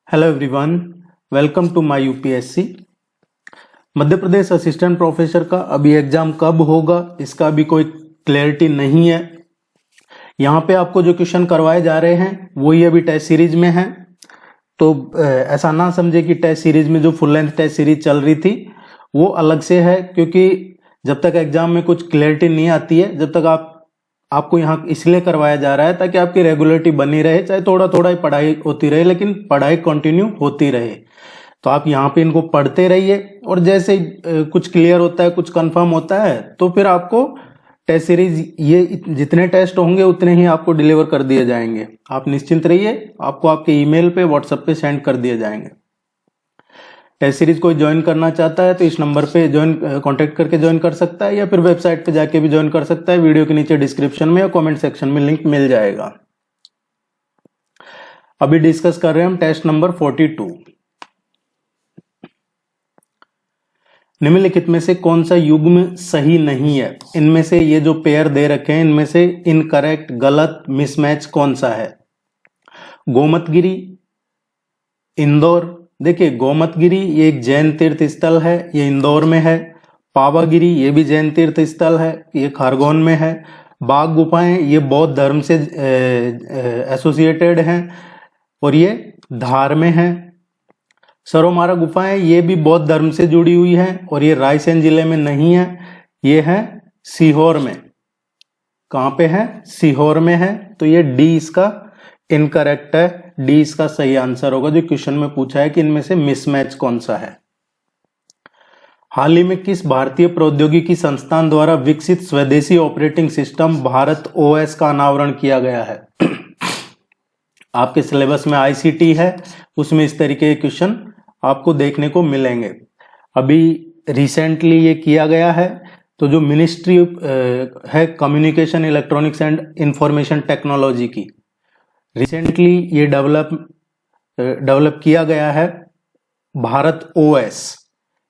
Hello everyone, welcome to my UPSC. Madhya Pradesh assistant professor का अभी exam कब होगा इसका अभी कोई क्लैरिटी नहीं है। यहाँ पे आपको जो क्वेश्चन करवाए जा रहे हैं वो ही अभी टेस्ट सीरीज में है, तो ऐसा ना समझे कि टेस्ट सीरीज में जो फुल लेंथ टेस्ट सीरीज चल रही थी वो अलग से है, क्योंकि जब तक एग्जाम में कुछ क्लैरिटी नहीं आती है जब तक आपको यहाँ इसलिए करवाया जा रहा है ताकि आपकी रेगुलरिटी बनी रहे, चाहे थोड़ा थोड़ा ही पढ़ाई होती रहे लेकिन पढ़ाई कंटिन्यू होती रहे। तो आप यहाँ पे इनको पढ़ते रहिए और जैसे कुछ क्लियर होता है, कुछ कंफर्म होता है, तो फिर आपको टेस्ट सीरीज ये जितने टेस्ट होंगे उतने ही आपको डिलीवर कर दिए जाएंगे। आप निश्चिंत रहिए, आपको आपके ईमेल पे व्हाट्सएप पे सेंड कर दिए जाएंगे। टेस्ट सीरीज कोई ज्वाइन करना चाहता है तो इस नंबर पे कांटेक्ट करके ज्वाइन कर सकता है, या फिर वेबसाइट पे जाके भी ज्वाइन कर सकता है। वीडियो के नीचे डिस्क्रिप्शन में या कमेंट सेक्शन में लिंक मिल जाएगा। अभी डिस्कस कर रहे हैं हम टेस्ट नंबर 42। निम्नलिखित में से कौन सा युग्म सही नहीं है? इनमें से ये जो पेयर दे रखे हैं इनमें से इनकरेक्ट, गलत, मिसमैच कौन सा है? गोमतगिरी, इंदौर। देखिए गोमतगिरी ये एक जैन तीर्थ स्थल है, ये इंदौर में है। पावागिरी ये भी जैन तीर्थ स्थल है, ये खरगोन में है। बाघ गुफाएं ये बौद्ध धर्म से एसोसिएटेड हैं और ये धार में है। सरोमारा गुफाएं ये भी बौद्ध धर्म से जुड़ी हुई हैं और ये रायसेन जिले में नहीं है, ये है सीहोर में। कहां पे है? सीहोर में है। तो ये डी इसका इनकरेक्ट है, डी इसका सही आंसर होगा जो क्वेश्चन में पूछा है कि इनमें से मिसमैच कौन सा है। हाल ही में किस भारतीय प्रौद्योगिकी संस्थान द्वारा विकसित स्वदेशी ऑपरेटिंग सिस्टम भारत ओएस का अनावरण किया गया है? आपके सिलेबस में आईसीटी है, उसमें इस तरीके के क्वेश्चन आपको देखने को मिलेंगे। अभी रिसेंटली ये किया गया है, तो जो मिनिस्ट्री है communication, electronics and information technology की, रिसेंटली ये डेवलप किया गया है भारत ओएस।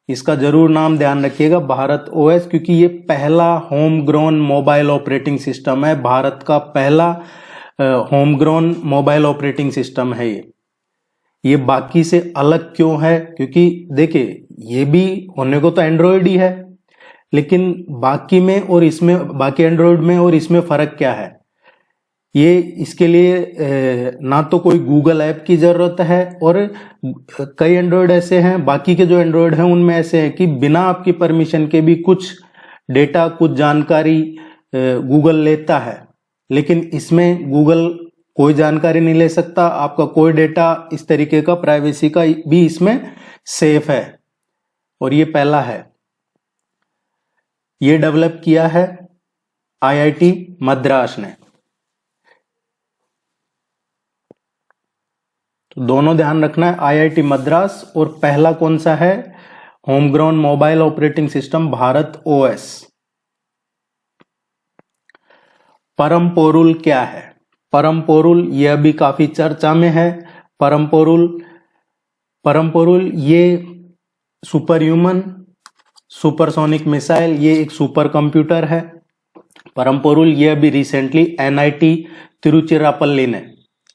इसका जरूर नाम ध्यान रखिएगा, भारत ओएस, क्योंकि ये पहला home grown mobile operating system है। भारत का पहला home grown mobile operating system है ये बाकी से अलग क्यों है? क्योंकि देखिए ये भी होने को तो एंड्रॉयड ही है, लेकिन बाकी में और इसमें, बाकी एंड्रॉयड में और इसमें फर्क क्या है? ये इसके लिए ना तो कोई गूगल ऐप की जरूरत है, और कई एंड्रॉयड ऐसे हैं, बाकी के जो एंड्रॉयड हैं उनमें ऐसे हैं कि बिना आपकी परमिशन के भी कुछ डेटा, कुछ जानकारी गूगल लेता है, लेकिन इसमें गूगल कोई जानकारी नहीं ले सकता। आपका कोई डेटा इस तरीके का प्राइवेसी का भी इसमें सेफ है, और ये पहला है। ये डेवलप किया है आईआईटी मद्रास ने। तो दोनों ध्यान रखना है, आईआईटी मद्रास, और पहला कौन सा है? Home ground mobile operating system Bharat OS. परम पोरुल क्या है? परम पोरुल ये अभी काफी चर्चा में है। परम पोरुल ये सुपर ह्यूमन सुपरसोनिक मिसाइल, ये एक सुपर कंप्यूटर है। परम पोरुल ये अभी रिसेंटली एनआईटी तिरुचिरापल्ली ने,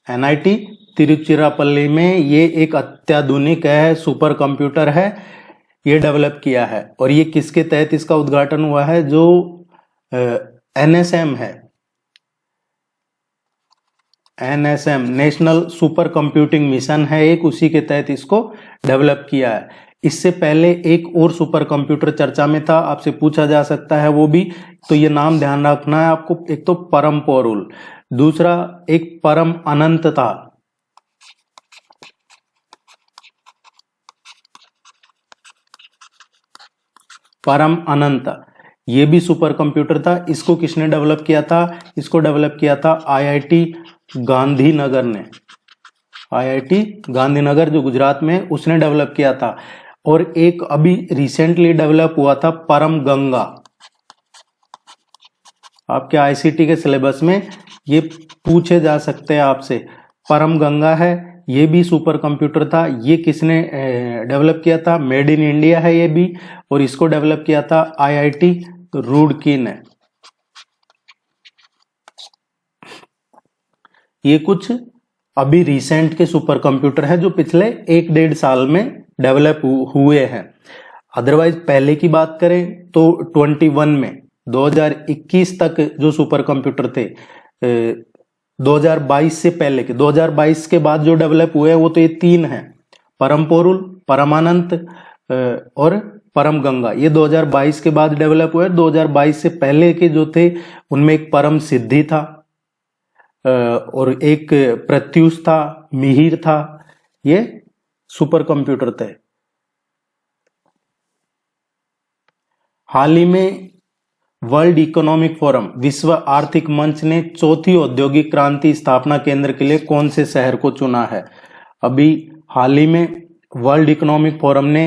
एनआईटी तिरुचिरापल्ली में ये एक अत्याधुनिक है, सुपर कंप्यूटर है, ये डेवलप किया है। और ये किसके तहत इसका उद्घाटन हुआ है? जो एनएसएम है, NSM national super computing mission है एक, उसी के तहत इसको डेवलप किया है। इससे पहले एक और सुपर कंप्यूटर चर्चा में था, आपसे पूछा जा सकता है वो भी, तो ये नाम ध्यान रखना है आपको। एक तो परम पोरुल, दूसरा एक परम अनंत था। परम अनंत ये भी सुपर कंप्यूटर था। इसको किसने डेवलप किया था? इसको डेवलप किया था आईआईटी गांधीनगर ने। आईआईटी गांधीनगर जो गुजरात में, उसने डेवलप किया था। और एक अभी रिसेंटली डेवलप हुआ था परम गंगा। आपके आईसीटी के सिलेबस में ये पूछे जा सकते हैं आपसे। परम गंगा है, ये भी सुपर कंप्यूटर था। ये किसने डेवलप किया था? मेड इन इंडिया है ये भी, और इसको डेवलप किया था आईआईटी रुड़की ने। ये कुछ अभी रिसेंट के सुपर कंप्यूटर है जो पिछले 1-1.5 साल में डेवलप हुए हैं। अदरवाइज पहले की बात करें तो 21 में 2021 तक जो सुपर कंप्यूटर थे, 2022 से पहले के, 2022 के बाद जो डेवलप हुए हैं वो तो ये 3 हैं, परम पोरुल, परमानंत और परम गंगा। ये 2022 के बाद डेवलप हुए। 2022 से पहले के जो थे उनमें एक परम सिद्धि था और एक प्रत्युष था, मिहिर था। ये सुपर कंप्यूटर थे। हाल ही में वर्ल्ड इकोनॉमिक फोरम, विश्व आर्थिक मंच ने चौथी औद्योगिक क्रांति स्थापना केंद्र के लिए कौन से शहर को चुना है? अभी हाल ही में वर्ल्ड इकोनॉमिक फोरम ने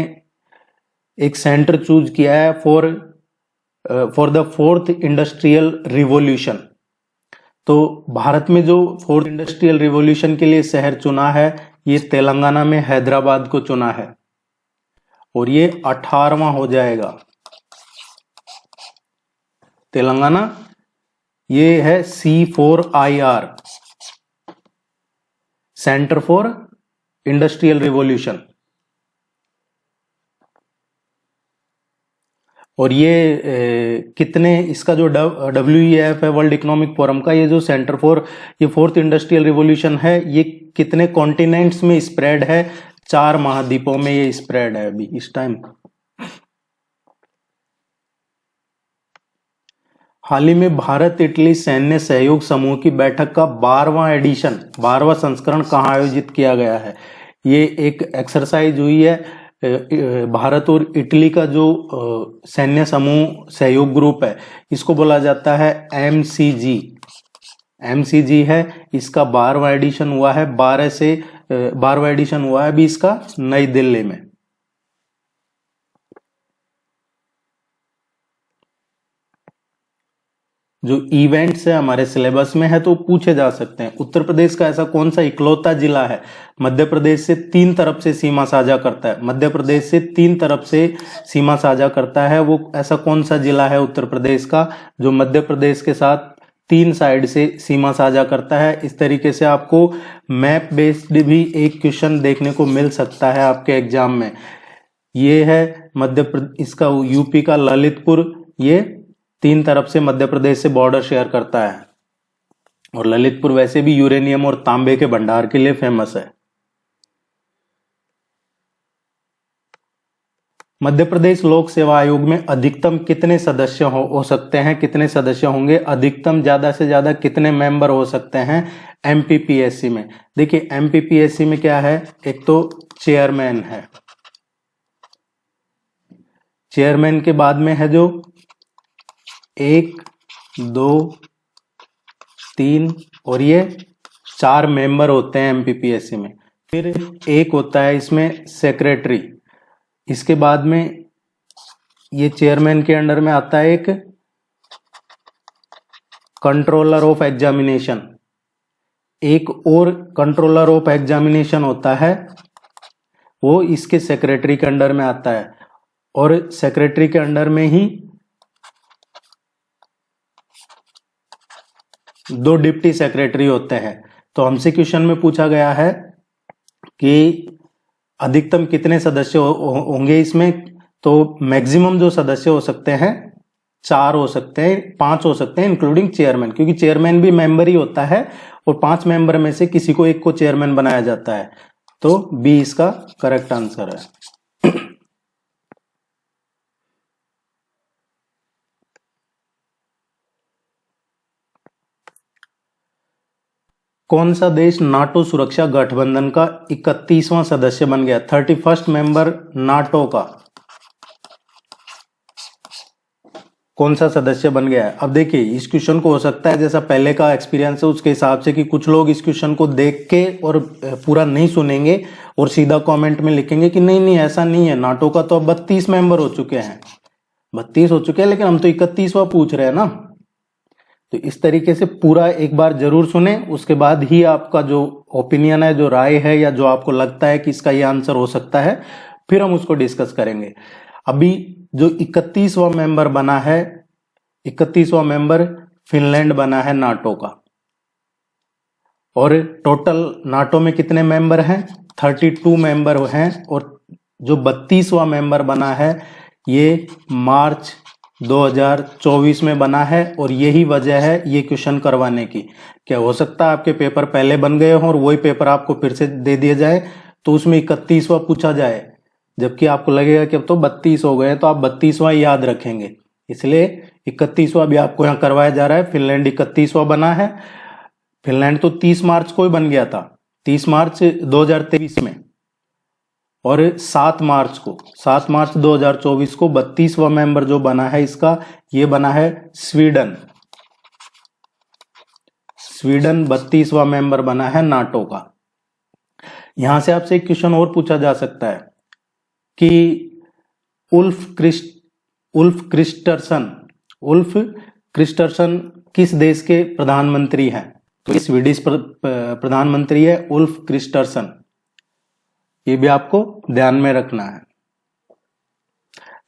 एक सेंटर चूज किया है for the 4th industrial revolution. तो भारत में जो 4th इंडस्ट्रियल रिवॉल्यूशन के लिए शहर चुना है, ये तेलंगाना में हैदराबाद को चुना है और ये 18वां हो जाएगा। तेलंगाना, ये है C4IR, centre for industrial revolution. और ये कितने, इसका जो WEF है वर्ल्ड इकोनॉमिक फोरम का, ये जो सेंटर फॉर ये 4th इंडस्ट्रियल रिवॉल्यूशन है, ये कितने कॉन्टिनेंट्स में स्प्रेड है? 4 महाद्वीपों में ये स्प्रेड है अभी इस टाइम। हाल ही में भारत इटली सैन्य सहयोग समूह की बैठक का 12वां संस्करण कहाँ आयोजित किया गया है? ये एक एक्सरसाइज हुई है। भारत और इटली का जो सैन्य समूह सहयोग ग्रुप है, इसको बोला जाता है MCG। MCG है, इसका 12वां एडिशन हुआ है। 12वां एडिशन हुआ है अभी इसका नई दिल्ली में। जो इवेंट्स है हमारे सिलेबस में है तो पूछे जा सकते हैं। उत्तर प्रदेश का ऐसा कौन सा इकलौता जिला है मध्य प्रदेश से 3 तरफ से सीमा साझा करता है? मध्य प्रदेश से 3 तरफ से सीमा साझा करता है, वो ऐसा कौन सा जिला है उत्तर प्रदेश का जो मध्य प्रदेश के साथ 3 साइड से सीमा साझा करता है? इस तरीके से आपको मैप बेस्ड भी एक क्वेश्चन देखने को मिल सकता है आपके एग्जाम में। ये है इसका यूपी का ललितपुर, ये 3 तरफ से मध्य प्रदेश से बॉर्डर शेयर करता है और ललितपुर वैसे भी यूरेनियम और तांबे के भंडार के लिए फेमस है। मध्य प्रदेश लोक सेवा आयोग में अधिकतम कितने सदस्य हो सकते हैं? कितने सदस्य होंगे? अधिकतम ज्यादा से ज्यादा कितने मेंबर हो सकते हैं MPPSC में? देखिए MPPSC में क्या है, एक तो चेयरमैन है, चेयरमैन के बाद में है जो 1, 2, 3 और ये 4 मेंबर होते हैं MPPSC में। फिर एक होता है इसमें सेक्रेटरी। इसके बाद में ये चेयरमैन के अंडर में आता है एक कंट्रोलर ऑफ एग्जामिनेशन। एक और कंट्रोलर ऑफ एग्जामिनेशन होता है, वो इसके सेक्रेटरी के अंडर में आता है और सेक्रेटरी के अंडर में ही 2 डिप्टी सेक्रेटरी होते हैं। तो हमसे क्वेश्चन में पूछा गया है कि अधिकतम कितने सदस्य होंगे इसमें, तो मैक्सिमम जो सदस्य हो सकते हैं 4 हो सकते हैं, 5 हो सकते हैं इंक्लूडिंग चेयरमैन, क्योंकि चेयरमैन भी मेंबर ही होता है और 5 मेंबर में से किसी को एक को चेयरमैन बनाया जाता है। तो बी इसका करेक्ट आंसर है। कौन सा देश नाटो सुरक्षा गठबंधन का 31वां सदस्य बन गया? 31st मेंबर नाटो का कौन सा सदस्य बन गया है? अब देखिए इस क्वेश्चन को हो सकता है जैसा पहले का एक्सपीरियंस है उसके हिसाब से कि कुछ लोग इस क्वेश्चन को देख के और पूरा नहीं सुनेंगे और सीधा कमेंट में लिखेंगे कि नहीं नहीं ऐसा नहीं है, नाटो का तो अब 32 मेंबर हो चुके हैं, 32 हो चुके हैं, लेकिन हम तो 31वां पूछ रहे हैं ना। तो इस तरीके से पूरा एक बार जरूर सुने, उसके बाद ही आपका जो ओपिनियन है, जो राय है या जो आपको लगता है कि इसका ये आंसर हो सकता है, फिर हम उसको डिस्कस करेंगे। अभी जो 31वां मेंबर बना है, 31वां मेंबर फिनलैंड बना है नाटो का। और टोटल नाटो में कितने मेंबर हैं? 32 मेंबर हैं, और जो 32वां मेंबर बना है ये मार्च 2024 में बना है, और यही वजह है ये क्वेश्चन करवाने की। क्या हो सकता है आपके पेपर पहले बन गए हों और वही पेपर आपको फिर से दे दिया जाए तो उसमें 31वां पूछा जाए, जबकि आपको लगेगा कि अब तो 32 हो गए, तो आप 32वां याद रखेंगे, इसलिए 31वां भी आपको यहाँ करवाया जा रहा है। फिनलैंड 31वां बना है। फिनलैंड तो 30 मार्च को ही बन गया था, 30 मार्च 2023 में, और 7 मार्च 2024 को 32वां मेंबर जो बना है इसका, ये बना है स्वीडन। स्वीडन 32वां मेंबर बना है नाटो का। यहां से आपसे एक क्वेश्चन और पूछा जा सकता है कि उल्फ क्रिस्टरसन किस देश के प्रधानमंत्री हैं? तो ये स्वीडिश प्रधानमंत्री है उल्फ क्रिस्टरसन। ये भी आपको ध्यान में रखना है।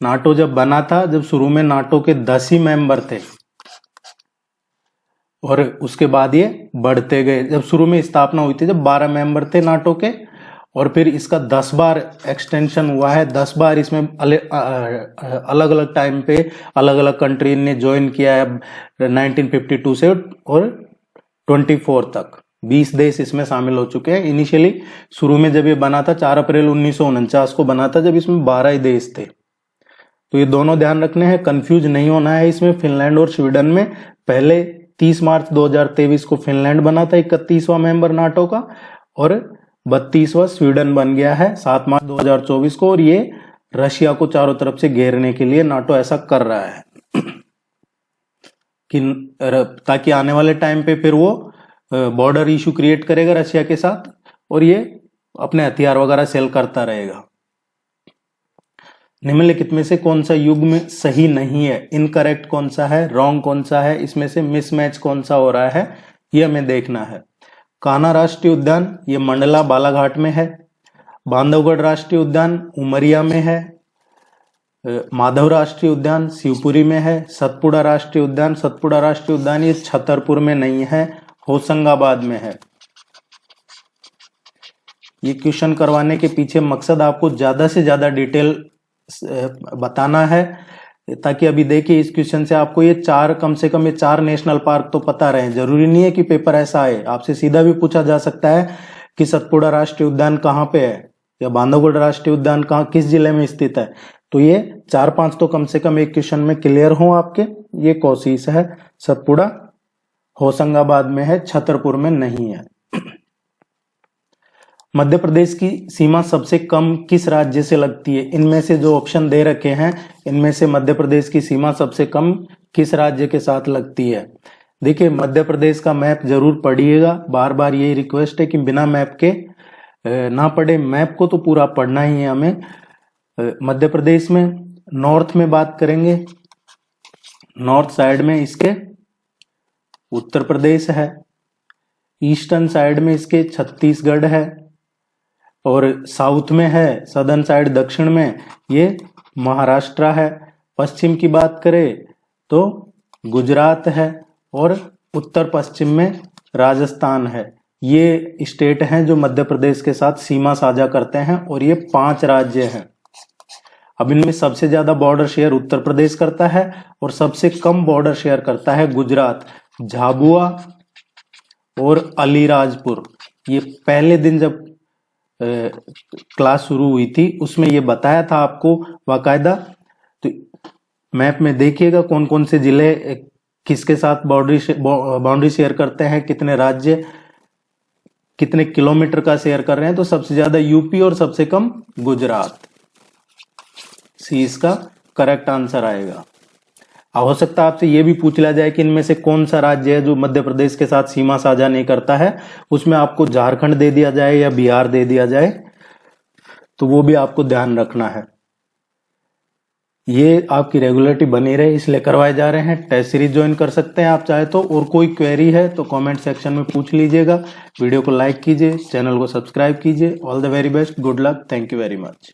नाटो जब बना था, जब शुरू में नाटो के 10 ही मेंबर थे और उसके बाद ये बढ़ते गए। जब शुरू में स्थापना हुई थी, जब 12 मेंबर थे नाटो के, और फिर इसका 10 बार एक्सटेंशन हुआ है। 10 बार इसमें अलग अलग टाइम पे अलग अलग कंट्री ने ज्वाइन किया है, 1952 से और 24 तक 20 देश इसमें शामिल हो चुके हैं। इनिशियली शुरू में जब ये बना था 4 अप्रैल 1949 को बना था, जब इसमें 12 ही देश थे। तो ये दोनों ध्यान रखने हैं, कंफ्यूज नहीं होना है इसमें फिनलैंड और स्वीडन में। पहले 30 मार्च 2023 को फिनलैंड बना था 31वां मेंबर नाटो का, और 32वां स्वीडन बन गया है 7 मार्च 2024 को, और ये रशिया को चारों तरफ से घेरने के लिए नाटो ऐसा कर रहा है कि ताकि आने वाले टाइम पे फिर वो बॉर्डर इशू क्रिएट करेगा रशिया के साथ, और ये अपने हथियार वगैरह सेल करता रहेगा। निम्नलिखित में से कौन सा युग्म सही नहीं है? इनकरेक्ट कौन सा है, रॉन्ग कौन सा है, इसमें से मिसमैच कौन सा हो रहा है, ये हमें देखना है। कान्हा राष्ट्रीय उद्यान ये मंडला बालाघाट में है। बांधवगढ़ राष्ट्रीय उद्यान उमरिया में है। माधव राष्ट्रीय उद्यान शिवपुरी में है। सतपुड़ा राष्ट्रीय उद्यान ये छतरपुर में नहीं है, होशंगाबाद में है। ये क्वेश्चन करवाने के पीछे मकसद आपको ज्यादा से ज्यादा डिटेल बताना है, ताकि अभी देखिए इस क्वेश्चन से आपको ये कम से कम ये 4 नेशनल पार्क तो पता रहे। जरूरी नहीं है कि पेपर ऐसा आए, आपसे सीधा भी पूछा जा सकता है कि सतपुड़ा राष्ट्रीय उद्यान कहाँ पे है, या बांधवगढ़ राष्ट्रीय उद्यान किस जिले में स्थित है। तो ये 4-5 तो कम से कम एक क्वेश्चन में क्लियर हो आपके। ये कोशिश है, सतपुड़ा होशंगाबाद में है, छतरपुर में नहीं है। मध्य प्रदेश की सीमा सबसे कम किस राज्य से लगती है? इनमें से जो ऑप्शन दे रखे हैं, इनमें से मध्य प्रदेश की सीमा सबसे कम किस राज्य के साथ लगती है? देखिए, मध्य प्रदेश का मैप जरूर पढ़िएगा। बार बार यही रिक्वेस्ट है कि बिना मैप के ना पढ़े, मैप को तो पूरा पढ़ना ही है हमें। मध्य प्रदेश में नॉर्थ में बात करेंगे, नॉर्थ साइड में इसके उत्तर प्रदेश है, ईस्टर्न साइड में इसके छत्तीसगढ़ है, और साउथ में है, सदर्न साइड दक्षिण में ये महाराष्ट्र है। पश्चिम की बात करें तो गुजरात है, और उत्तर पश्चिम में राजस्थान है। ये स्टेट हैं जो मध्य प्रदेश के साथ सीमा साझा करते हैं, और ये 5 राज्य हैं। अब इनमें सबसे ज्यादा बॉर्डर शेयर उत्तर प्रदेश करता है, और सबसे कम बॉर्डर शेयर करता है गुजरात। झाबुआ और अलीराजपुर, ये पहले दिन जब क्लास शुरू हुई थी उसमें ये बताया था आपको बाकायदा। तो मैप में देखिएगा कौन कौन से जिले किसके साथ बाउंड्री शेयर करते हैं, कितने राज्य कितने किलोमीटर का शेयर कर रहे हैं। तो सबसे ज्यादा यूपी और सबसे कम गुजरात। सी इसका करेक्ट आंसर आएगा। हो सकता है आपसे ये भी पूछ लिया जाए कि इनमें से कौन सा राज्य है जो मध्य प्रदेश के साथ सीमा साझा नहीं करता है। उसमें आपको झारखंड दे दिया जाए या बिहार दे दिया जाए, तो वो भी आपको ध्यान रखना है। ये आपकी रेगुलरिटी बनी रहे इसलिए करवाए जा रहे हैं। टेस्ट सीरीज ज्वाइन कर सकते हैं आप चाहे तो। और कोई क्वेरी है तो कमेंट सेक्शन में पूछ लीजिएगा। वीडियो को लाइक कीजिए, चैनल को सब्सक्राइब कीजिए। All the very best, good luck, thank you very much.